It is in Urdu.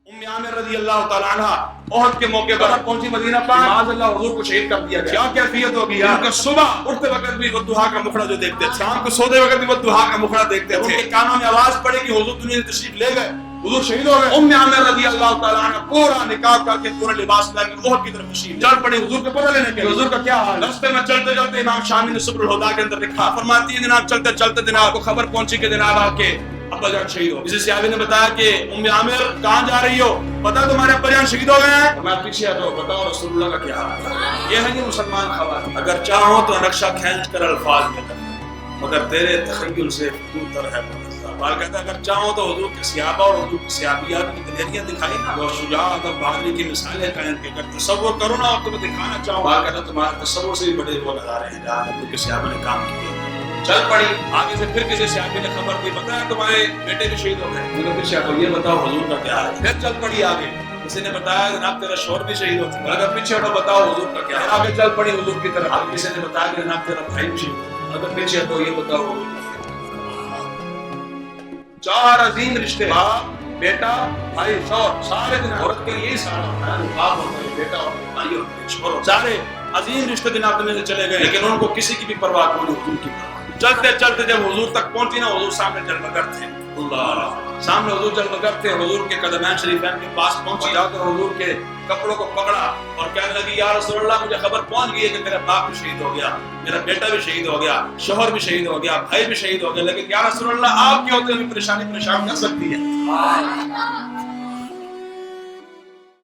ام عامر رضی اللہ تعالیٰ عنہ احد کے موقع پر پہنچی مدینہ پاک، معاذ اللہ حضور کو شہید کر دیا گیا. کیا کیفیت ہوگی یار. ان کا صبح اٹھتے وقت بھی وہ دعا کا مکھڑا جو دیکھتے تھے، شام کو سوتے وقت بھی وہ دعا کا مکھڑا دیکھتے تھے. ان کے کانوں میں آواز پڑے کہ حضور دنیا سے تشریف لے گئے، حضور شہید ہو گئے. ام عامر رضی اللہ تعالیٰ عنہ پورا نکاح کر کے پورا لباس پہن کے احد کی طرف تشریف چل پڑے حضور کے پتہ لینے کے لیے. حضور کا کیا حال ہے؟ راستے میں چلتے چلتے امام شامی نے سبل الہدیٰ کے اندر لکھا، فرماتی ہے جناب چلتے چلتے جناب کو خبر پہنچی کہ جناب آپ کے ابا جان شہید ہو. کسی صحابی نے بتایا کہ ام عامر کہاں جا رہی ہو، پتہ تمہارے ابا جان شہید ہو گئے ہیں؟ میں پیچھے ہٹو، بتاؤ رسول اللہ کا کیا حال ہے. یہ ہے کہ مسلمان خواتین اگر چاہو تو نقشہ کھینچ کر الفاظ میں کر، مگر تیرے تخیل سے دور تر ہے. بال کہتا ہے اگر چاہو تو حضور کے صحابہ اور حضور کی صحابیات کی دلیریاں دکھائی نا، وہ شجاعت اور بہادری کی مثالیں قائم کے کر تصور کرو نا اور تمہیں دکھانا چاہو. بال کہتا ہے تمہارے تصور سے بھی بڑے وہ نظارے ہیں جہاں حضور کے صحابہ نے کام کیے. چل پڑی آگے سے، پھر کسی صحابی نے خبر دی، پتہ ہے تمہارے بیٹے بھی شہید ہو گئے. میرے پیچھے ہٹو، یہ بتاؤ حضور کا کیا ہے. پھر چل پڑی آگے، کسی نے بتایا جناب تیرا شوہر بھی شہید ہو چکا. اگر پیچھے ہٹو بتاؤ حضور کا کیا ہے. آگے چل پڑی حضور کی طرف، کسی نے بتایا کہ جناب تیرا بھائی بھی شہید ہو. اگر پیچھے ہٹو، یہ بتاؤ حضور کا. چار عظیم رشتے، باپ بیٹا بھائی شوہر، سارے دن عورت کے یہی سارا ہوتا ہے. باپ ہوتا ہے، بیٹا ہوتا ہے، بھائی ہوتا ہے، شوہر ہوتا ہے. سارے عظیم رشتے دنیا میں سے چلے گئے، لیکن ان کو کسی کی بھی پرواہ نہیں، حضور کی پرواہ. چلتے چلتے جب حضور تک پہنچی نا، حضور سامنے جلوگر تھے. اللہ سامنے حضور جلوگر تھے. حضور کے قدمین شریفین کے پاس پہنچی، جا کر حضور کے کپڑوں کو پکڑا اور کہنے لگی یا رسول اللہ مجھے خبر پہنچ گئی ہے کہ میرا باپ بھی شہید ہو گیا، میرا بیٹا بھی شہید ہو گیا، شوہر بھی شہید ہو گیا، بھائی بھی شہید ہو گیا، لیکن یا رسول اللہ آپ کے ہوتے ہوئے پریشان کر سکتی ہے.